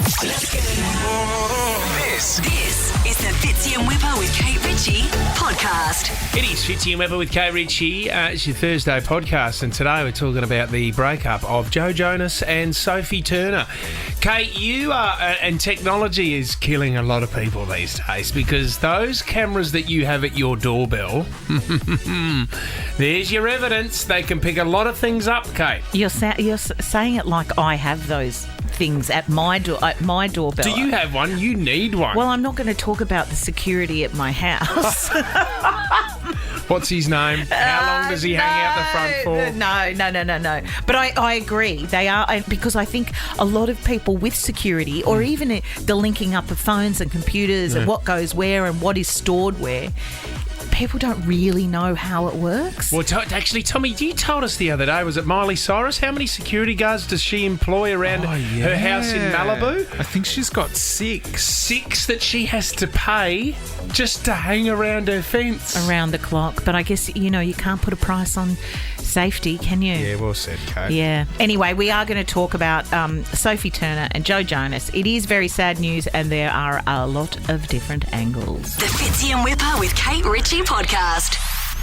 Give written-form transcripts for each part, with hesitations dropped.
This is the Fitzy and Whipper with Kate Ritchie podcast. It is Fitzy and Whipper with Kate Ritchie. It's your Thursday podcast, and today we're talking about the breakup of Jonas and Sophie Turner. Kate, you are, and technology is killing a lot of people these days, because those cameras that you have at your doorbell, there's your evidence. They can pick a lot of things up, Kate. You're saying it like I have those things at my doorbell. Do you have one? You need one. Well, I'm not going to talk about the security at my house. What's his name? How long does he hang out the front for? No. But I agree. They are, because I think a lot of people with security, or even the linking up of phones and computers and what goes where and what is stored where, people don't really know how it works. Well, actually, Tommy, you told us the other day, was it Miley Cyrus? How many security guards does she employ around her house in Malibu? I think she's got 6. 6 that she has to pay just to hang around her fence. Around the clock. But I guess, you can't put a price on safety, can you? Yeah, well said, Kate. Yeah. Anyway, we are going to talk about Sophie Turner and Joe Jonas. It is very sad news, and there are a lot of different angles. The Fitzy and Whipper with Kate Ritchie podcast.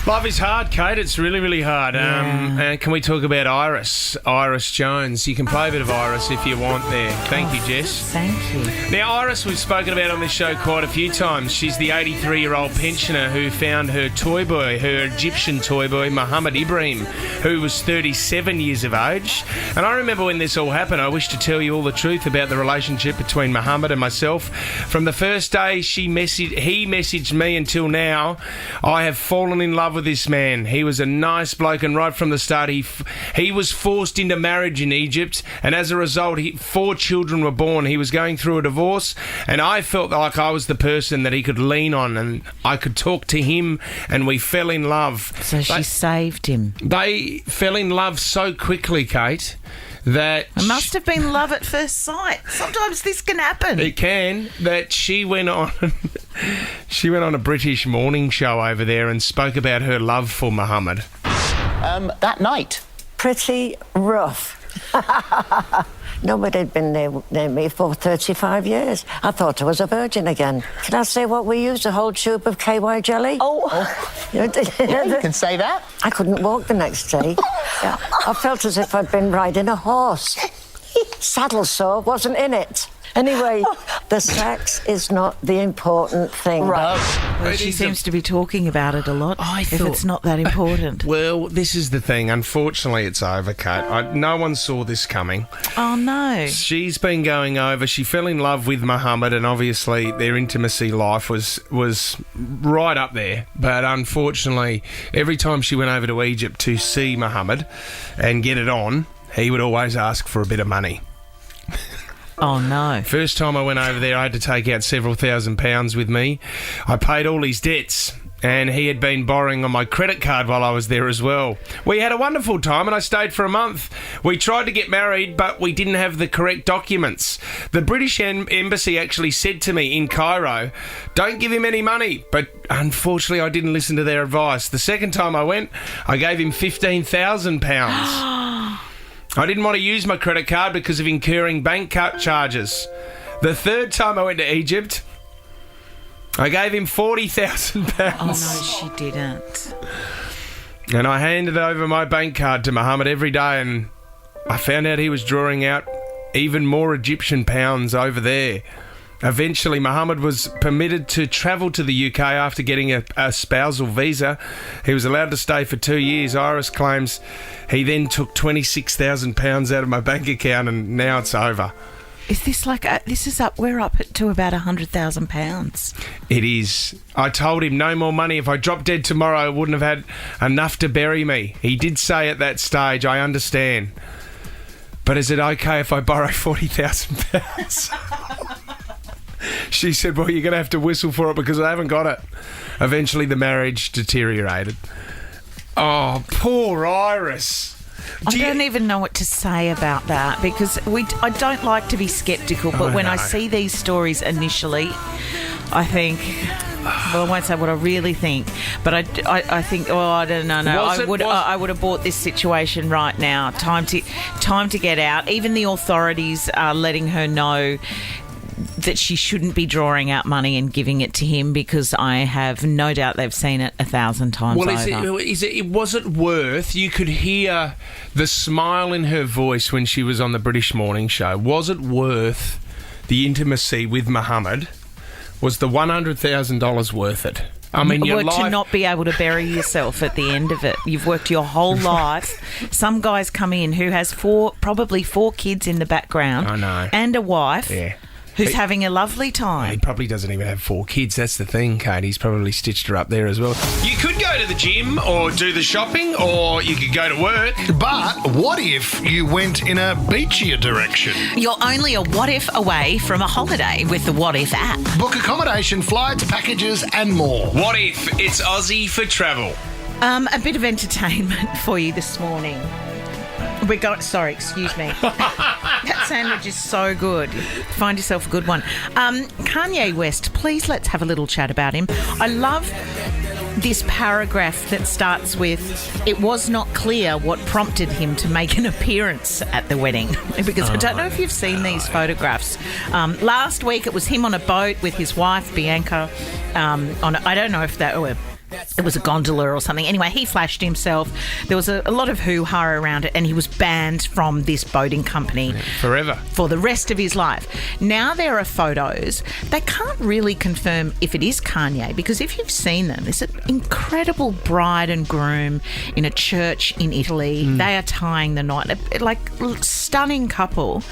Love is hard, Kate. It's really, really hard. Can we talk about Iris Jones? You can play a bit of Iris if you want there. Thank you, Jess. Thank you. Now, Iris, we've spoken about on this show quite a few times. She's the 83-year-old pensioner who found her toy boy, her Egyptian toy boy, Mohammed Ibrahim, who was 37 years of age. And I remember when this all happened, I wish to tell you all the truth about the relationship between Mohammed and myself. From the first day he messaged me until now, I have fallen in love with this man. He was a nice bloke, and right from the start he was forced into marriage in Egypt, and as a result 4 children were born. He was going through a divorce, and I felt like I was the person that he could lean on, and I could talk to him, and we fell in love. So she saved him. They fell in love so quickly, Kate, that it must have been love at first sight. Sometimes this can happen. It can. That she went on a British morning show over there and spoke about her love for Mohammed. That night. Pretty rough. Nobody had been near me for 35 years. I thought I was a virgin again. Can I say what we used? A whole tube of KY jelly? Yeah, you can say that. I couldn't walk the next day. I felt as if I'd been riding a horse. Saddle sore wasn't in it. Anyway, the sex is not the important thing. Right. Well, she seems to be talking about it a lot. If it's not that important. Well, this is the thing. Unfortunately, it's over, Kate. No one saw this coming. Oh, no. She's been going over. She fell in love with Mohammed, and obviously their intimacy life was right up there. But unfortunately, every time she went over to Egypt to see Mohammed and get it on, he would always ask for a bit of money. Oh, no. First time I went over there, I had to take out several £1,000s with me. I paid all his debts, and he had been borrowing on my credit card while I was there as well. We had a wonderful time, and I stayed for a month. We tried to get married, but we didn't have the correct documents. The British Embassy actually said to me in Cairo, don't give him any money. But unfortunately, I didn't listen to their advice. The second time I went, I gave him £15,000. I didn't want to use my credit card because of incurring bank charges. The third time I went to Egypt, I gave him £40,000. Oh, no, she didn't. And I handed over my bank card to Mohammed every day, and I found out he was drawing out even more Egyptian pounds over there. Eventually, Mohammed was permitted to travel to the UK after getting a spousal visa. He was allowed to stay for 2 years. Iris claims he then took £26,000 out of my bank account, and now it's over. Is this we're up to about £100,000. It is. I told him no more money. If I dropped dead tomorrow, I wouldn't have had enough to bury me. He did say at that stage, I understand. But is it okay if I borrow £40,000? She said, well, you're going to have to whistle for it because I haven't got it. Eventually, the marriage deteriorated. Oh, poor Iris. I don't even know what to say about that, because I don't like to be sceptical, but when I see these stories initially, I think, Well, I won't say what I really think, but I think. Oh, I don't know. No, I would have bought this situation right now. Time to get out. Even the authorities are letting her know that she shouldn't be drawing out money and giving it to him, because I have no doubt they've seen it 1,000 times over. Was it worth? You could hear the smile in her voice when she was on the British Morning Show. Was it worth the intimacy with Muhammad? Was the $100,000 worth it? I mean, to not be able to bury yourself at the end of it. You've worked your whole life. Some guys come in who has probably four kids in the background. I know. And a wife. Yeah. Who's having a lovely time. He probably doesn't even have four kids. That's the thing, Kate. He's probably stitched her up there as well. You could go to the gym or do the shopping, or you could go to work. But what if you went in a beachier direction? You're only a what if away from a holiday with the What If app. Book accommodation, flights, packages and more. What if it's Aussie for travel? A bit of entertainment for you this morning. Sorry, excuse me. That sandwich is so good. Find yourself a good one. Kanye West, please let's have a little chat about him. I love this paragraph that starts with, it was not clear what prompted him to make an appearance at the wedding. Because I don't know if you've seen these photographs. Last week it was him on a boat with his wife, Bianca. I don't know if it was a gondola or something. Anyway, he flashed himself. There was a lot of hoo-ha around it, and he was banned from this boating company forever for the rest of his life. Now there are photos. They can't really confirm if it is Kanye, because if you've seen them, there's an incredible bride and groom in a church in Italy. They are tying the knot. Like, stunning couple.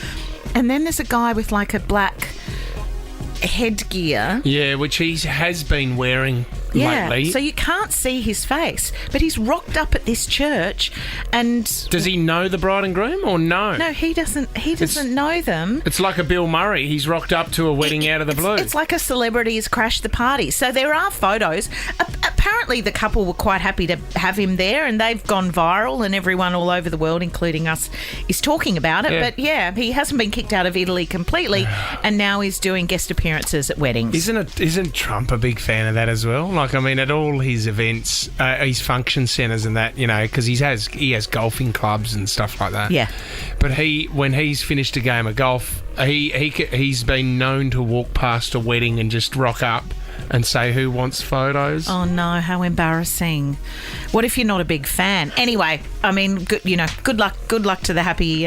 And then there's a guy with like a black headgear. Yeah, which he has been wearing lately. So you can't see his face, but he's rocked up at this church. And does he know the bride and groom or no? No, he doesn't. He doesn't know them. It's like a Bill Murray. He's rocked up to a wedding out of the blue. It's like a celebrity has crashed the party. So there are photos. Apparently, the couple were quite happy to have him there, and they've gone viral, and everyone all over the world, including us, is talking about it. Yeah. But yeah, he hasn't been kicked out of Italy completely, and now he's doing guest appearances at weddings. Isn't Trump a big fan of that as well? Like, I mean, at all his events, his function centres and that, because he has golfing clubs and stuff like that. Yeah. But when he's finished a game of golf, he's been known to walk past a wedding and just rock up and say, who wants photos? Oh no, how embarrassing. What if you're not a big fan? Anyway, I mean, good luck to the happy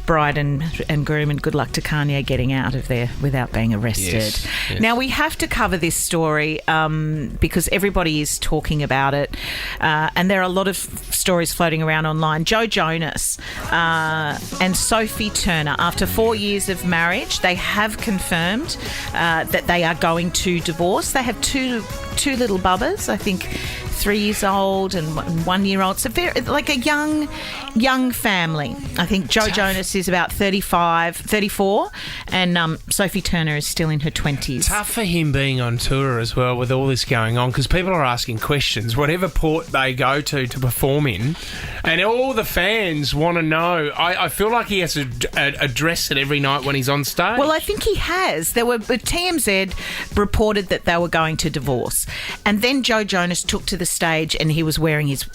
bride and groom, and good luck to Kanye getting out of there without being arrested. Yes. Now, we have to cover this story because everybody is talking about it, and there are a lot of stories floating around online. Joe Jonas and Sophie Turner, after 4 years of marriage, they have confirmed that they are going to divorce. They have two little bubbas, I think 3 years old and 1 year old. So very, like a young family. I think Joe Jonas is about 34, and Sophie Turner is still in her 20s. Tough for him being on tour as well with all this going on, because people are asking questions, whatever port they go to perform in, and all the fans want to know. I feel like he has to address it every night when he's on stage. Well, I think he has. TMZ reported that they were going to divorce, and then Joe Jonas took to the stage and he was wearing his,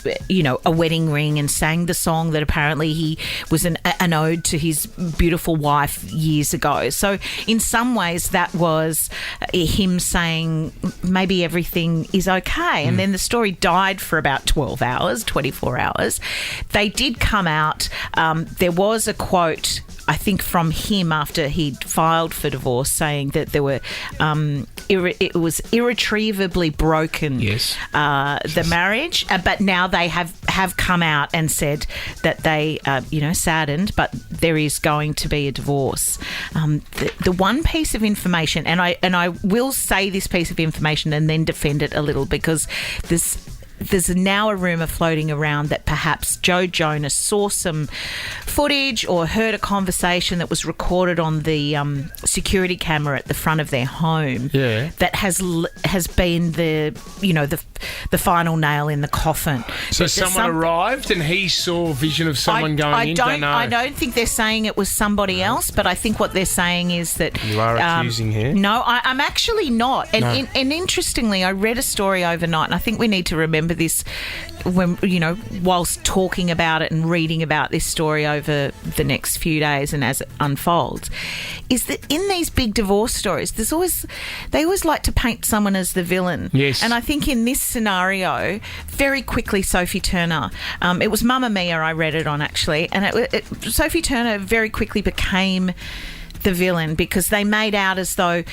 a wedding ring and sang the song that apparently he was an ode to his beautiful wife years ago. So in some ways that was him saying maybe everything is okay. And then the story died for about 24 hours. They did come out. There was a quote, I think, from him after he'd filed for divorce, saying that there were it was irretrievably broken. Yes. The marriage, but now they have come out and said that they saddened, but there is going to be a divorce. The one piece of information, and I will say this piece of information and then defend it a little, because there's now a rumour floating around that perhaps Joe Jonas saw some footage or heard a conversation that was recorded on the security camera at the front of their home. Yeah. That has been the the final nail in the coffin. So But there's someone arrived and he saw a vision of someone going in? I don't think they're saying it was somebody else, but I think what they're saying is that... You are accusing here? No, I'm actually not. And, and interestingly, I read a story overnight, and I think we need to remember this when, whilst talking about it and reading about this story over the next few days and as it unfolds, is that in these big divorce stories, they always like to paint someone as the villain. Yes. And I think in this scenario, very quickly, Sophie Turner, it was Mamma Mia I read it on actually, and Sophie Turner very quickly became the villain because they made out as though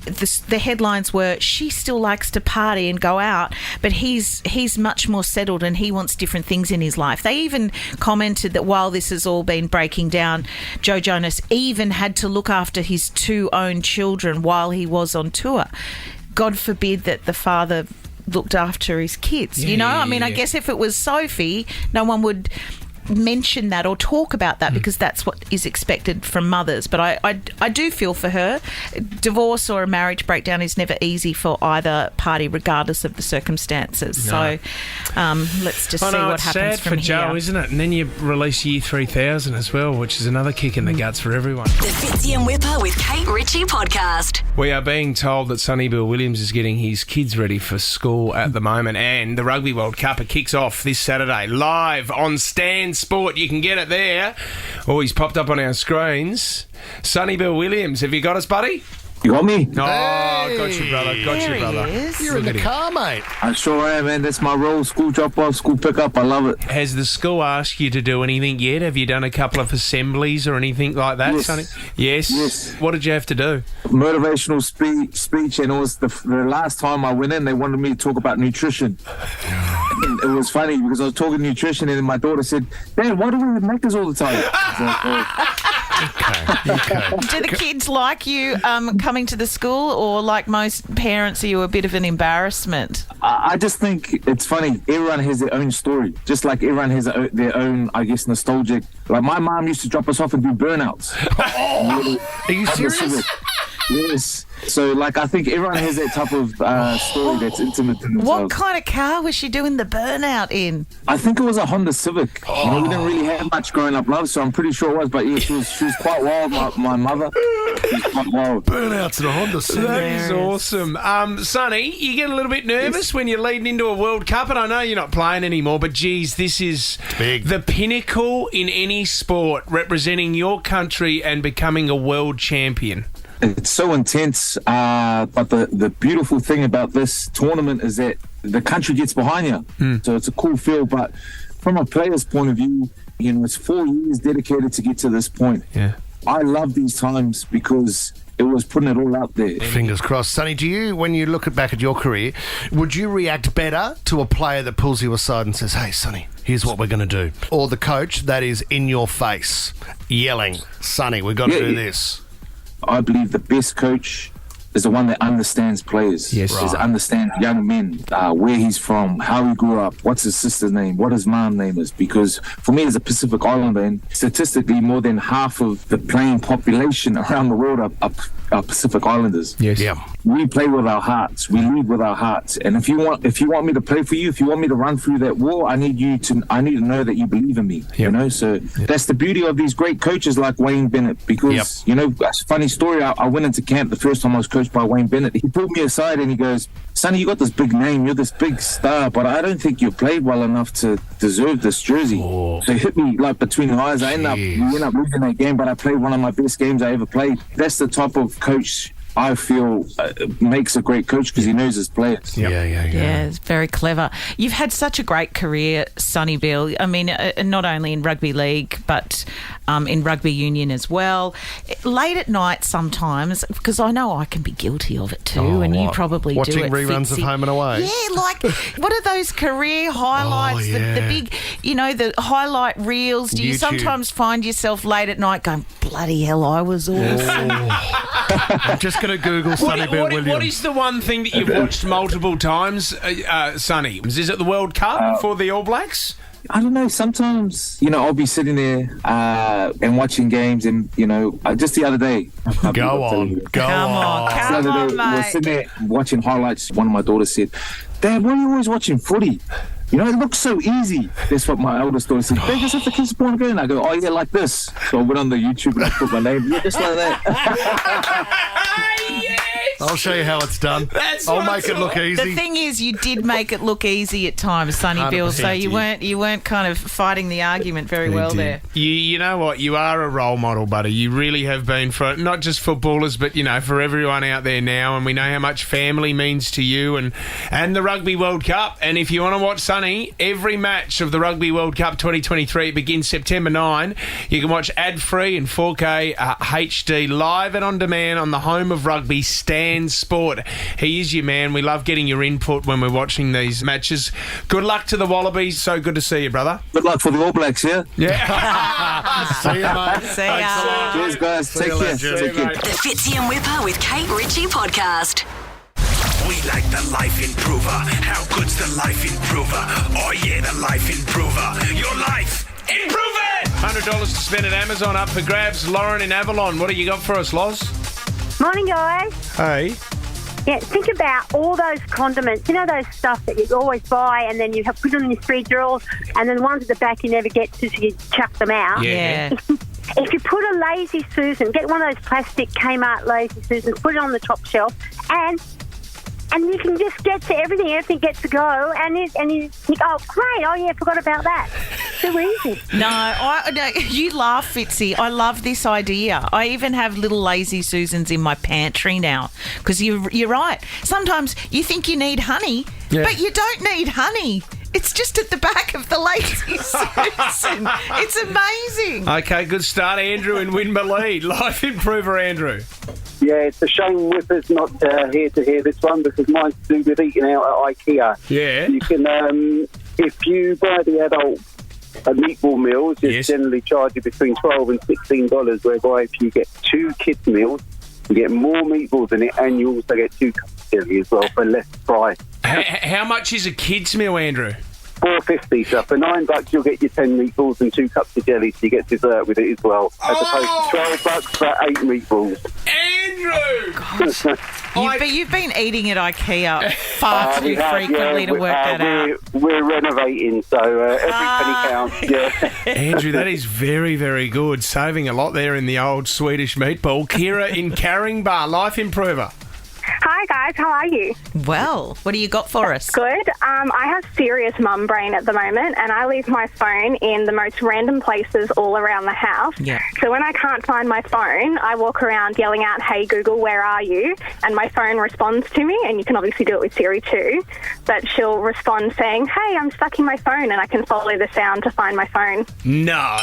the headlines were, she still likes to party and go out, but he's much more settled and he wants different things in his life. They even commented that while this has all been breaking down, Joe Jonas even had to look after his 2 own children while he was on tour. God forbid that the father looked after his kids. I guess if it was Sophie, no one would mention that or talk about that because that's what is expected from mothers. But I do feel for her. Divorce or a marriage breakdown is never easy for either party, regardless of the circumstances. No. So let's just see what happens from here. It's sad for Joe, isn't it? And then you release Year 3000 as well, which is another kick in the guts for everyone. The Fitzy and Whipper with Kate Ritchie podcast. We are being told that Sonny Bill Williams is getting his kids ready for school at the moment, and the Rugby World Cup kicks off this Saturday live on Stan Sport. You can get it there. Oh, he's popped up on our screens. Sonny Bill Williams, have you got us, buddy? You got me? Oh, got you, brother. You're in the car, mate. I sure am, man. That's my role. School drop-off, school pick-up. I love it. Has the school asked you to do anything yet? Have you done a couple of assemblies or anything like that, Yes. Sonny? Yes. What did you have to do? Motivational speech, and it was the last time I went in, they wanted me to talk about nutrition. And it was funny because I was talking nutrition, and then my daughter said, "Dad, why do we make this all the time?" Do the kids like you coming to the school, or like most parents, are you a bit of an embarrassment? I just think it's funny. Everyone has their own story, just like everyone has their own, I guess, nostalgic. Like my mom used to drop us off and do burnouts. Are you serious? Yes. So, I think everyone has that type of story that's intimate to themselves. What kind of car was she doing the burnout in? I think it was a Honda Civic. We didn't really have much growing up love, so I'm pretty sure it was. But yeah, she was quite wild, my mother. She was quite wild. Burnouts in a Honda Civic. That is awesome. Sonny, you get a little bit nervous when you're leading into a World Cup, and I know you're not playing anymore, but geez, this is big. The pinnacle in any sport, representing your country and becoming a world champion. It's so intense, but the beautiful thing about this tournament is that the country gets behind you. So it's a cool feel, but from a player's point of view, it's 4 years dedicated to get to this point. Yeah. I love these times because it was putting it all out there. Fingers crossed. Sonny, do you, when you look back at your career, would you react better to a player that pulls you aside and says, "Hey, Sonny, here's what we're going to do," or the coach that is in your face yelling, "Sonny, we've got to do this"? I believe the best coach is the one that understands players. Yes. Is understands young men, where he's from, how he grew up, what's his sister's name, what his mom's name is. Because for me as a Pacific Islander, and statistically more than half of the playing population around the world are Pacific Islanders. Yes. Yeah. We play with our hearts. We lead with our hearts. And if you want me to play for you, if you want me to run through that wall, I need to know that you believe in me. Yep. So that's the beauty of these great coaches like Wayne Bennett. Because a funny story. I went into camp the first time I was coached by Wayne Bennett. He pulled me aside and he goes, "Sonny, you got this big name. You're this big star, but I don't think you played well enough to deserve this jersey." So he hit me between the eyes. We ended up losing that game, but I played one of my best games I ever played. That's the type of coach I feel makes a great coach because he knows his players. Yep. Yeah, it's very clever. You've had such a great career, Sonny Bill. I mean, not only in rugby league, but in rugby union as well. Late at night sometimes, because I know I can be guilty of it too, and you probably do it. Watching reruns of Home and Away? Yeah, what are those career highlights, the big, the highlight reels? Do you YouTube. sometimes find yourself late at night going, bloody hell, I was awful? I'm just going to Google Sonny Bill Williams. What is the one thing that you've watched multiple times, Sonny? Is it the World Cup for the All Blacks? I don't know. Sometimes, I'll be sitting there and watching games, and just the other day. Go on. Come on, we were mate. sitting there watching highlights. One of my daughters said, "Dad, why are you always watching footy? It looks so easy." That's what my eldest daughter said. "Dad, just have the kids born again." I go, "Oh yeah, like this." So I went on the YouTube and I put my name, just like that. Yes! I'll show you how it's done. That's I'll what make it look The easy. thing is, you did make it look easy at times, Sonny Bill. So 100% you weren't kind of fighting the argument very well there. You know what? You are a role model, buddy. You really have been for not just footballers, but for everyone out there now. And we know how much family means to you and the Rugby World Cup. And if you want to watch Sonny, every match of the Rugby World Cup 2023 begins September 9. You can watch ad-free and 4K HD live and on demand on the home of rugby, Stan Sport. He is your man. We love getting your input when we're watching these matches. Good luck to the Wallabies. So good to see you, brother. Good luck for the All Blacks, yeah? Yeah. See you, mate. See ya. Cheers, guys. Take you care. later. Take care. The Fitzy and Whipper with Kate Ritchie podcast. We like the Life Improver. How good's the Life Improver? Oh yeah, the Life Improver. Your life, improve it! $100 to spend at Amazon up for grabs. Lauren in Avalon, what do you got for us, Loz? Morning, guys. Hey. Yeah, think about all those condiments. You know those stuff that you always buy and then you have put them in your fridge drawers and then the ones at the back you never get to, so you chuck them out. Yeah. If you put a Lazy Susan, get one of those plastic Kmart Lazy Susans, put it on the top shelf, and you can just get to everything. Everything gets to go, and you think, oh, great, oh, yeah, forgot about that. So easy. No, you laugh, Fitzy. I love this idea. I even have little Lazy Susans in my pantry now because you're right. Sometimes you think you need honey, but you don't need honey. It's just at the back of the Lazy Susan. It's amazing. Okay, good start, Andrew in Winmalee. Life Improver, Andrew. Yeah, it's a shame Whipper's not here to hear this one because mine's to do with eating out at IKEA. Yeah. You can, if you buy the adult meatball meals, you generally charge you between $12 and $16, whereby if you get 2 kids meals, you get more meatballs in it and you also get 2 cups of chili as well for less price. How much is a kid's meal, Andrew? $4.50, so for $9 you'll get your 10 meatballs and 2 cups of jelly, so you get dessert with it as well, as opposed to $12 for 8 meatballs. Andrew! But you've been eating at IKEA far too frequently to work that out. We're renovating, so every penny counts. Yeah. Andrew, that is very, very good. Saving a lot there in the old Swedish meatball. Kira in Caringbah, Life Improver. Hi, guys. How are you? Well, what do you got for us? Good. I have serious mum brain at the moment, and I leave my phone in the most random places all around the house. Yeah. So when I can't find my phone, I walk around yelling out, "Hey, Google, where are you?" And my phone responds to me, and you can obviously do it with Siri too. But she'll respond saying, "Hey, I'm stuck in my phone," and I can follow the sound to find my phone. No.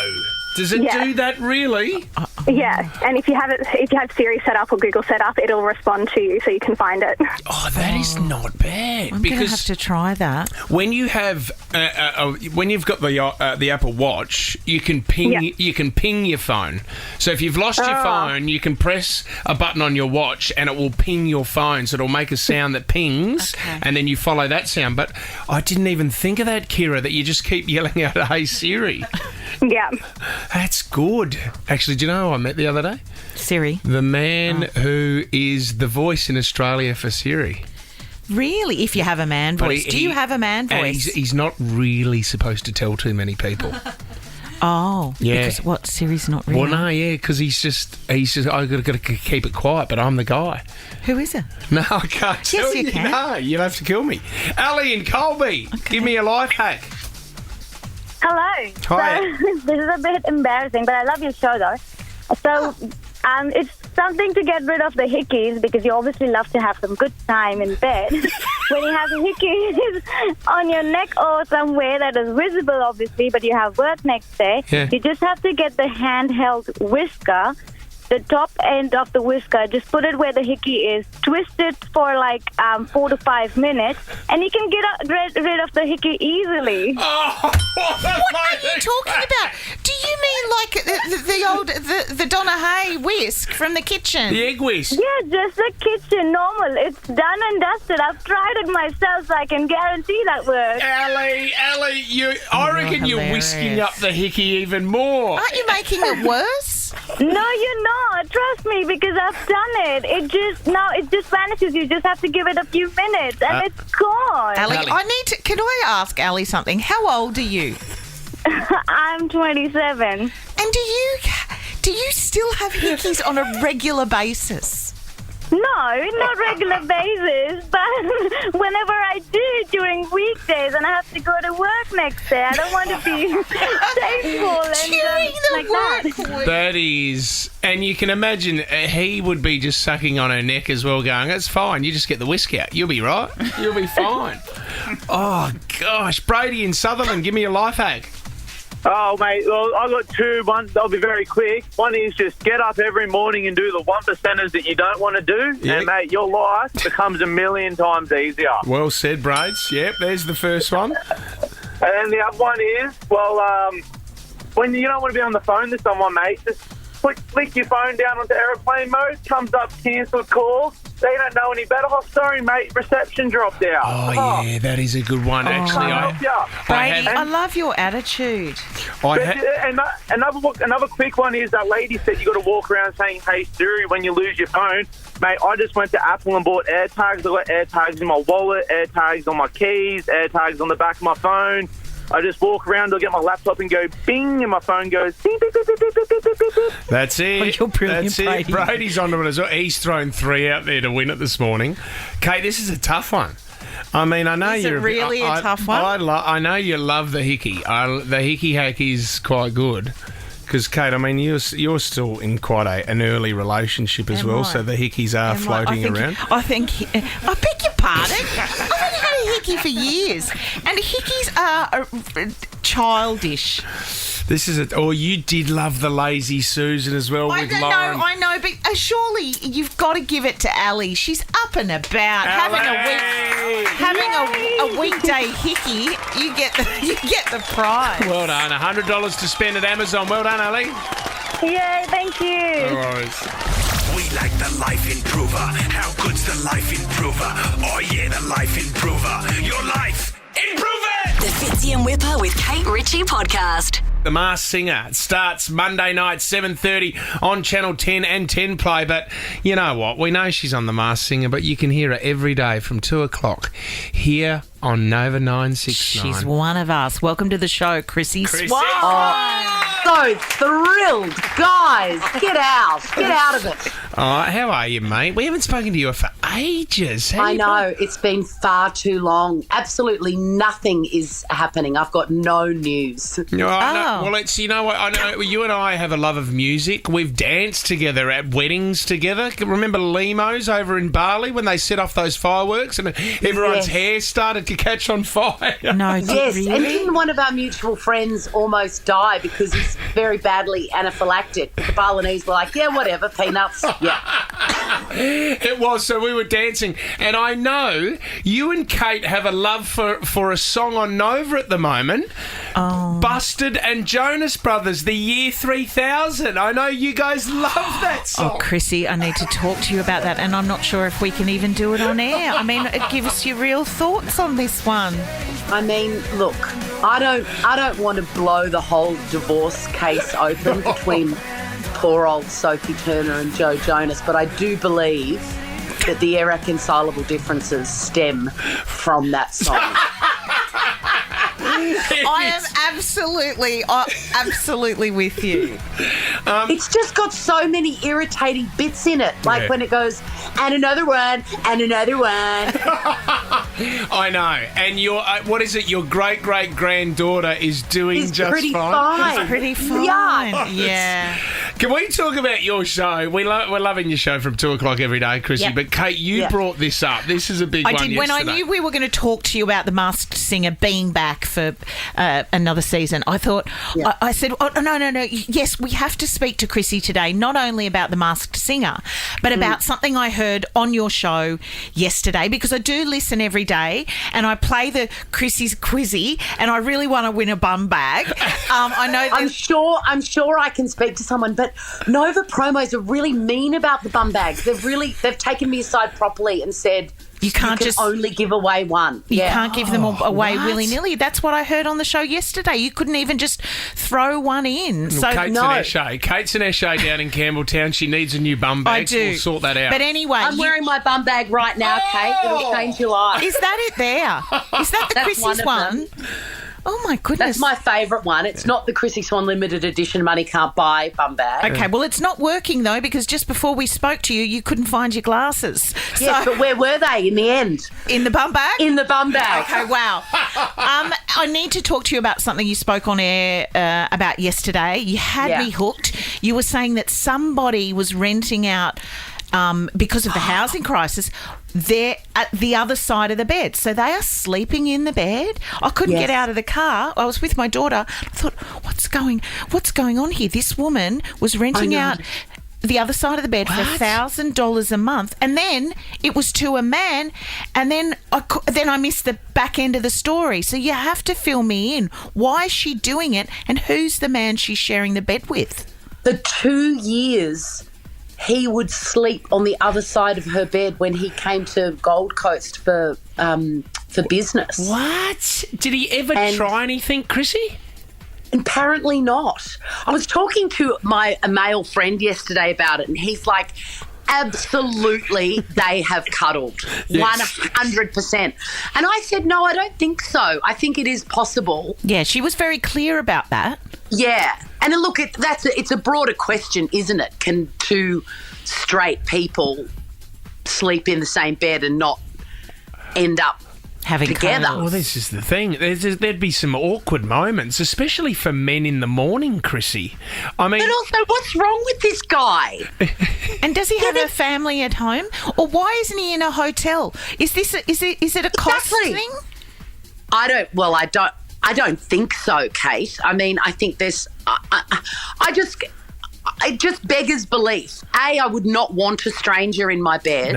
Does it do that really? Yeah, and if you have Siri set up or Google set up, it'll respond to you so you can find it. Oh, that is not bad. I'm going to have to try that. When you have, when you've got the Apple Watch, you can ping. You can ping your phone. So if you've lost your phone, you can press a button on your watch, and it will ping your phone. So it'll make a sound that pings, and then you follow that sound. But I didn't even think of that, Kira. That you just keep yelling out, "Hey Siri." Yeah. That's good. Actually, do you know who I met the other day? Siri. The man who is the voice in Australia for Siri. Really? If you have a man voice. Do you have a man voice? He's not really supposed to tell too many people. Oh. Yeah. Because what? Siri's not really? Well, no, yeah, because he's just I've got to keep it quiet, but I'm the guy. Who is it? No, I can't tell you can. No, you'll have to kill me. Ali in Colby, give me a life hack. Hello. Hi. So, this is a bit embarrassing, but I love your show, though. So, it's something to get rid of the hickeys, because you obviously love to have some good time in bed. When you have hickeys on your neck or somewhere that is visible, obviously, but you have work next day, you just have to get the handheld whisker the top end of the whisker, just put it where the hickey is, twist it for like 4 to 5 minutes, and you can get rid of the hickey easily. Oh, What are you talking about? Do you mean like the old the Donna Hay whisk from the kitchen? The egg whisk? Yeah, just the kitchen, normal. It's done and dusted. I've tried it myself, so I can guarantee that works. Ellie, I reckon you're whisking up the hickey even more. Aren't you making it worse? No, you're not. Trust me, because I've done it. It just vanishes. You just have to give it a few minutes, and it's gone. Ali, can I ask Ali something? How old are you? I'm 27. And do you still have hickeys on a regular basis? No, not regular basis, but whenever I do during weekdays and I have to go to work next day, I don't want to be shameful and like that. That is, and you can imagine he would be just sucking on her neck as well, going, "It's fine. You just get the whisk out. You'll be right. You'll be fine." Oh gosh, Brady in Sutherland, give me a life hack. Oh, mate, well, I've got two. One, they'll be very quick. One is just get up every morning and do the 1%ers that you don't want to do, and, mate, your life becomes a million times easier. Well said, Braids. Yep, there's the first one. And then the other one is, well, when you don't want to be on the phone to someone, mate, just flick your phone down onto aeroplane mode, comes up cancelled calls. They don't know any better. Oh, sorry, mate, reception dropped out. Oh, yeah, that is a good one, actually. I love your attitude. Another quick one is that lady said you got to walk around saying, "Hey Siri," when you lose your phone. Mate, I just went to Apple and bought AirTags. I got AirTags in my wallet, AirTags on my keys, AirTags on the back of my phone. I just walk around, I'll get my laptop and go bing, and my phone goes beep, beep, beep, beep, beep, beep, beep, beep. That's it. Oh, you're brilliant, That's it. Brady. Brady's onto it as well. He's thrown 3 out there to win it this morning. Kate, this is a tough one. I mean, I know Is it you're really a tough one? I know you love the hickey. The hickey hack is quite good. Because, Kate, I mean, you're still in quite an early relationship as well, so the hickeys are floating around. I beg your pardon. I've only had a hickey for years, and hickeys are childish. This is it. Oh, you did love the Lazy Susan as well with Lauren. I know, but surely you've got to give it to Ali. She's up and about, having a weekday hickey. You get the prize. Well done. $100 to spend at Amazon. Well done, Ali. Yeah, thank you. No worries. We like the Life Improver. How good's the Life Improver? Oh yeah, the Life Improver. Your life, improve it! The Fitzy and Whipper with Kate Ritchie podcast. The Masked Singer starts Monday night, 7:30 on Channel 10 and 10 Play. But you know what? We know she's on The Masked Singer, but you can hear her every day from 2 o'clock here on Nova 969. She's one of us. Welcome to the show, Chrissie Swan. So thrilled. Guys, get out of it. How are you, mate? We haven't spoken to you for ages. I know. It's been far too long. Absolutely nothing is happening. I've got no news. No, well, it's, you know what? I know you and I have a love of music. We've danced together at weddings together. Remember Limos over in Bali when they set off those fireworks and everyone's hair started to catch on fire? No, yes, really? And didn't one of our mutual friends almost die because he's very badly anaphylactic? But the Balinese were like, yeah, whatever, peanuts. Yeah. It was. So we were dancing, and I know you and Kate have a love for a song on Nova at the moment. Busted and Jonas Brothers, the year 3000. I know you guys love that song. Oh, Chrissie, I need to talk to you about that, and I'm not sure if we can even do it on air. I mean, give us your real thoughts on this one. I mean, look, I don't want to blow the whole divorce case open between poor old Sophie Turner and Joe Jonas, but I do believe that the irreconcilable differences stem from that song. I am absolutely with you. It's just got so many irritating bits in it, like when it goes, and another one, and another one. I know. And your what is it? Your great-great-granddaughter is doing It's just pretty fine. fine. Pretty fine. Yeah. Can we talk about your show? We're loving your show from 2 o'clock every day, Chrissie. Yep. But Kate, you brought this up. This is a big one. I did. When I knew we were going to talk to you about The Masked Singer being back for another season, I thought, I said, oh, no. Yes, we have to speak to Chrissie today, not only about The Masked Singer, but about something I heard on your show yesterday, because I do listen every day and I play the Chrissie's Quizzy and I really want to win a bum bag. I know. I'm sure I can speak to someone, but Nova promos are really mean about the bum bags. They've taken me aside properly and said you can only give away one. You can't give them away willy-nilly. That's what I heard on the show yesterday. You couldn't even just throw one in. So Kate's an Eshay. Kate's an Eshay down in Campbelltown. She needs a new bum bag. I do. We'll sort that out. But anyway, I'm wearing my bum bag right now, Kate. It'll change your life. Is that it there? Is that the Chrissie's one? Oh, my goodness. That's my favourite one. It's not the Chrissie Swan limited edition money can't buy bum bag. Okay, well, it's not working, though, because just before we spoke to you, you couldn't find your glasses. Yes, but where were they in the end? In the bum bag? In the bum bag. Okay, wow. I need to talk to you about something you spoke on air about yesterday. You had me hooked. You were saying that somebody was renting out because of the housing crisis. They're at the other side of the bed. So they are sleeping in the bed. I couldn't get out of the car. I was with my daughter. I thought, what's going on here? This woman was renting out the other side of the bed for $1,000 a month. And then it was to a man. And then I missed the back end of the story. So you have to fill me in. Why is she doing it? And who's the man she's sharing the bed with? The 2 years he would sleep on the other side of her bed when he came to Gold Coast for business. What? Did he ever try anything, Chrissie? Apparently not. I was talking to a male friend yesterday about it, and he's like, absolutely, they have cuddled. 100%. And I said, no, I don't think so. I think it is possible. Yeah, she was very clear about that. Yeah. And look, it's a broader question, isn't it? Can two straight people sleep in the same bed and not end up having together? Well, this is the thing. There'd be some awkward moments, especially for men in the morning, Chrissie. I mean, but also, what's wrong with this guy? And does he have a family at home, or why isn't he in a hotel? Is it a cost thing? I don't think so, Kate. I mean, I think there's. It just beggars belief. A, I would not want a stranger in my bed.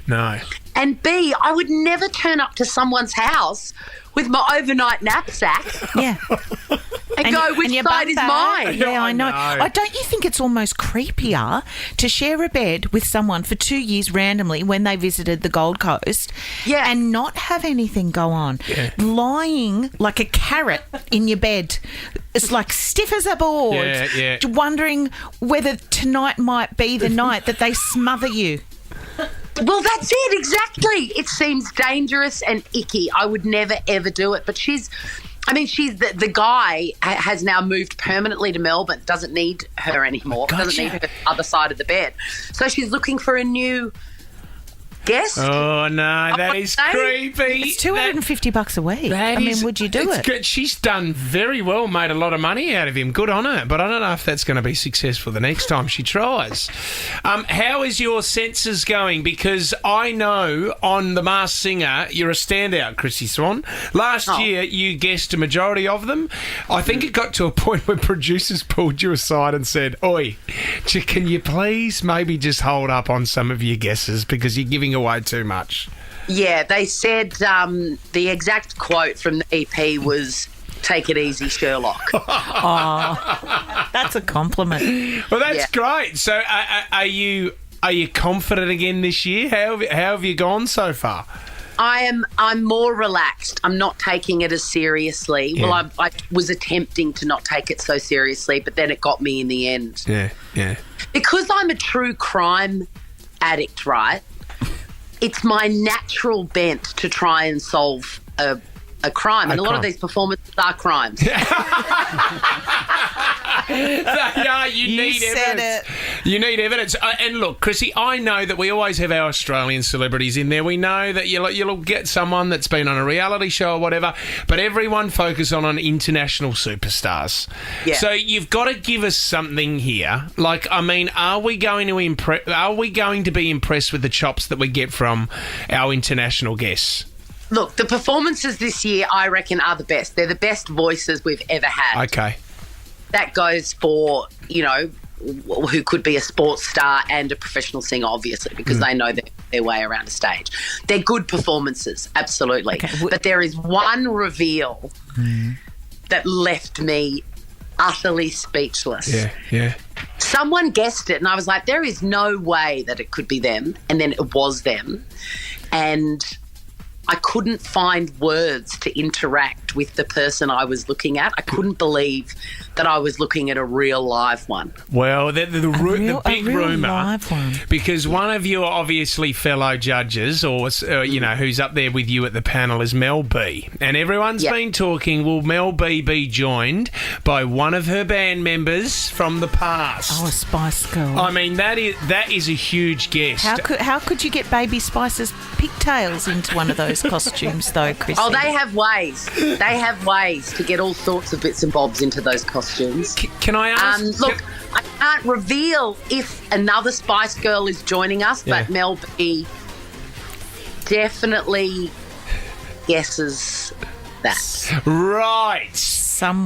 No. And B, I would never turn up to someone's house with my overnight knapsack. Yeah. And go, which side is mine? Yeah, I know. Don't you think it's almost creepier to share a bed with someone for 2 years randomly when they visited the Gold Coast and not have anything go on? Yeah. Lying like a carrot in your bed. It's like stiff as a board. Yeah. Wondering whether tonight might be the night that they smother you. Well, that's it, exactly. It seems dangerous and icky. I would never, ever do it. But the guy has now moved permanently to Melbourne, doesn't need her anymore, doesn't need her other side of the bed. So she's looking for a new guest. Oh, no, that is creepy. It's $250 a week. Would you do it? Good. She's done very well, made a lot of money out of him. Good on her. But I don't know if that's going to be successful the next time she tries. How is your senses going? Because I know on The Masked Singer, you're a standout, Chrissie Swan. Last year, you guessed a majority of them. I think it got to a point where producers pulled you aside and said, "Oi, can you please maybe just hold up on some of your guesses because you're giving away too much?" Yeah, they said the exact quote from the EP was, "Take it easy, Sherlock." Oh, that's a compliment. Well, that's great. So are you confident again this year? How have you gone so far? I'm more relaxed. I'm not taking it as seriously. Yeah. Well, I was attempting to not take it so seriously, but then it got me in the end. Yeah. Because I'm a true crime addict, right? It's my natural bent to try and solve a crime. And a lot of these performances are crimes. You need said evidence. You need evidence. And look, Chrissie, I know that we always have our Australian celebrities in there. We know that you'll get someone that's been on a reality show or whatever, but everyone focus on international superstars. Yeah. So you've got to give us something here. Like, I mean, are we going to be impressed with the chops that we get from our international guests? Look, the performances this year, I reckon, are the best. They're the best voices we've ever had. Okay. That goes for, who could be a sports star and a professional singer, obviously, because they know their way around a stage. They're good performances, absolutely. Okay. But there is one reveal that left me utterly speechless. Yeah. Someone guessed it, and I was like, there is no way that it could be them. And then it was them. And I couldn't find words to interact with the person I was looking at. I couldn't believe that I was looking at a real live one. Well, the big rumour, live one. because one of your obviously fellow judges, or who's up there with you at the panel, is Mel B. And everyone's been talking, will Mel B be joined by one of her band members from the past? Oh, a Spice Girl. I mean, that is a huge guest. How could you get Baby Spice's pigtails into one of those costumes, though, Chrissie? Oh, they have ways. They have ways to get all sorts of bits and bobs into those costumes. Can I ask? Look, I can't reveal if another Spice Girl is joining us, but Mel B definitely guesses that. Right. Someone.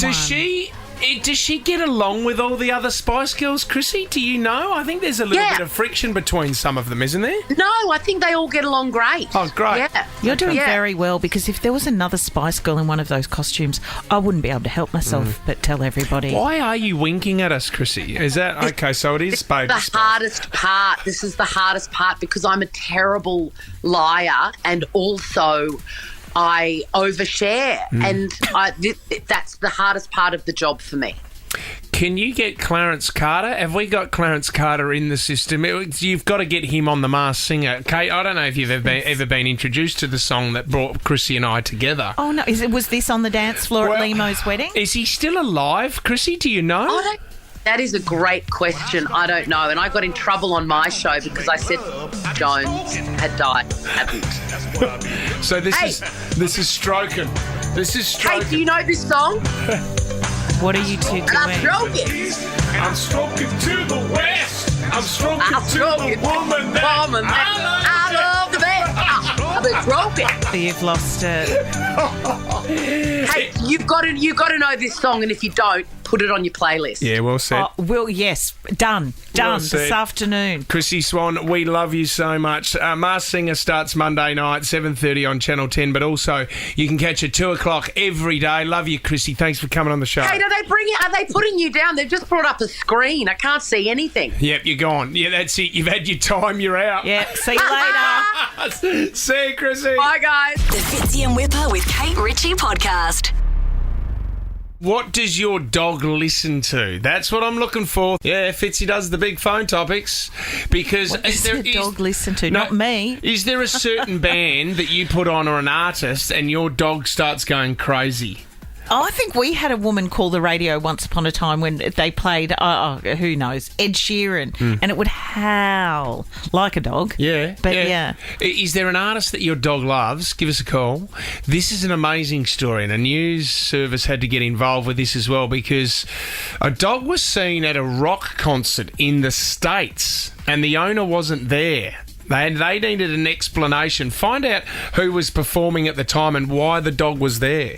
Does she get along with all the other Spice Girls, Chrissie? Do you know? I think there's a little bit of friction between some of them, isn't there? No, I think they all get along great. Oh, great. Yeah. You're doing very well, because if there was another Spice Girl in one of those costumes, I wouldn't be able to help myself but tell everybody. Why are you winking at us, Chrissie? Is that... Okay, so it is baby the stuff. hardest part. This is the hardest part because I'm a terrible liar and also I overshare, and that's the hardest part of the job for me. Can you get Clarence Carter? Have we got Clarence Carter in the system? You've got to get him on The Masked Singer. Kate, I don't know if you've ever been introduced to the song that brought Chrissie and I together. Oh, no. Was this on the dance floor at Lemo's wedding? Is he still alive, Chrissie? Do you know? That is a great question. I don't know. And I got in trouble on my show because I said Jones had died. Hadn't. So this is stroking. This is stroking. Hey, do you know this song? What are you two doing? I'm stroking. I'm stroking to the west. I'm stroking to the woman that I love the best. I've been stroking. So you've lost it. Hey, you've got to know this song, and if you don't, put it on your playlist. Yeah, well said. Yes, done this afternoon. Chrissie Swan, we love you so much. Masked Singer starts Monday night, 7:30 on Channel 10, but also you can catch it 2 o'clock every day. Love you, Chrissie. Thanks for coming on the show. Hey, are they putting you down? They've just brought up a screen. I can't see anything. Yep, you're gone. Yeah, that's it. You've had your time. You're out. Yep, see you later. See you, Chrissie. Bye, guys. The Fitzy and Whipper with Kate Ritchie podcast. What does your dog listen to? That's what I'm looking for. Yeah, Fitzy does the big phone topics. Because what does your dog listen to? Not me. Is there a certain band that you put on or an artist and your dog starts going crazy? Oh, I think we had a woman call the radio once upon a time when they played, who knows, Ed Sheeran, and it would howl like a dog. Yeah. But yeah. Is there an artist that your dog loves? Give us a call. This is an amazing story, and a news service had to get involved with this as well because a dog was seen at a rock concert in the States and the owner wasn't there. They needed an explanation. Find out who was performing at the time and why the dog was there.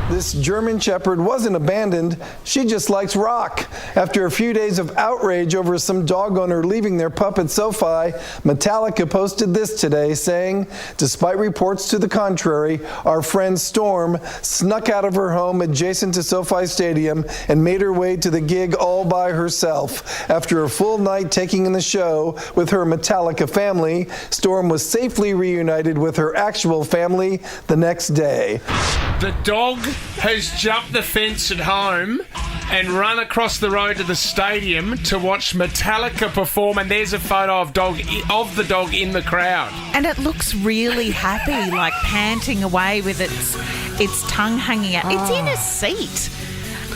This German Shepherd wasn't abandoned. She just likes rock. After a few days of outrage over some dog owner leaving their pup at SoFi, Metallica posted this today saying, despite reports to the contrary, our friend Storm snuck out of her home adjacent to SoFi Stadium and made her way to the gig all by herself. After a full night taking in the show with her Metallica family, Storm was safely reunited with her actual family the next day. The dog has jumped the fence at home and run across the road to the stadium to watch Metallica perform, and there's a photo of the dog in the crowd. And it looks really happy, like panting away with its tongue hanging out. It's in a seat.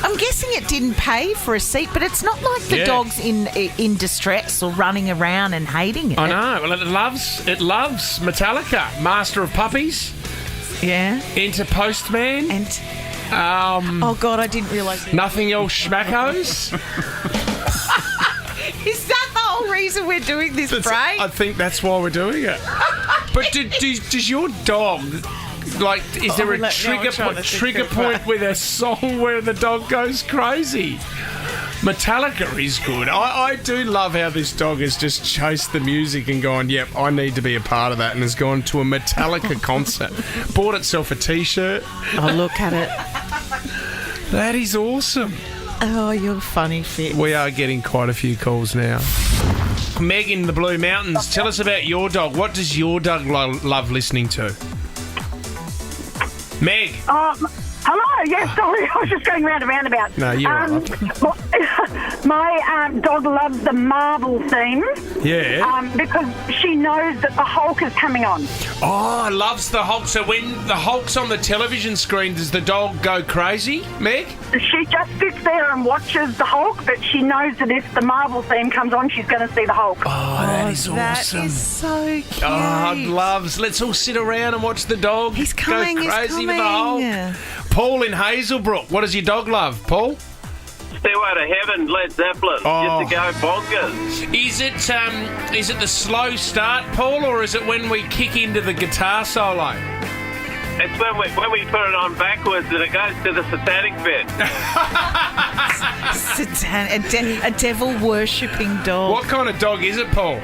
I'm guessing it didn't pay for a seat, but it's not like the dog's in distress or running around and hating it. I know. Well, it loves Metallica, Master of Puppies. Yeah. Enter Postman. And oh God, I didn't realise. Nothing else schmackos. Is that the whole reason we're doing this break? I think that's why we're doing it. But does your dog, like, is there a trigger point with a song where the dog goes crazy? Metallica is good. I do love how this dog has just chased the music and gone, yep, I need to be a part of that, and has gone to a Metallica concert. Bought itself a T-shirt. Oh, look at it. That is awesome. Oh, you're funny, Fitz. We are getting quite a few calls now. Meg in the Blue Mountains, tell us about your dog. What does your dog love listening to? Meg. Hello, yes, sorry, I was just going round and roundabout. No, you're right. My dog loves the Marvel theme. Yeah. Because she knows that the Hulk is coming on. Oh, loves the Hulk. So when the Hulk's on the television screen, does the dog go crazy, Meg? She just sits there and watches the Hulk, but she knows that if the Marvel theme comes on, she's going to see the Hulk. Oh, that is awesome. That is so cute. Oh, loves. Let's all sit around and watch the dog He's coming, go crazy he's with the coming. Hulk. Paul in Hazelbrook, what does your dog love, Paul? Stairway to Heaven, Led Zeppelin, just to go bonkers. Is it the slow start, Paul, or is it when we kick into the guitar solo? It's when we put it on backwards and it goes to the satanic bit. A devil worshipping dog. What kind of dog is it, Paul?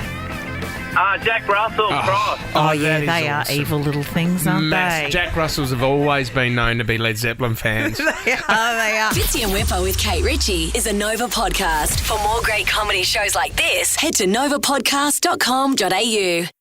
Jack Russell Cross. Oh yeah, they are evil little things, aren't they? Jack Russells have always been known to be Led Zeppelin fans. They are. Fitzy and Whipper with Kate Ritchie is a Nova podcast. For more great comedy shows like this, head to novapodcast.com.au.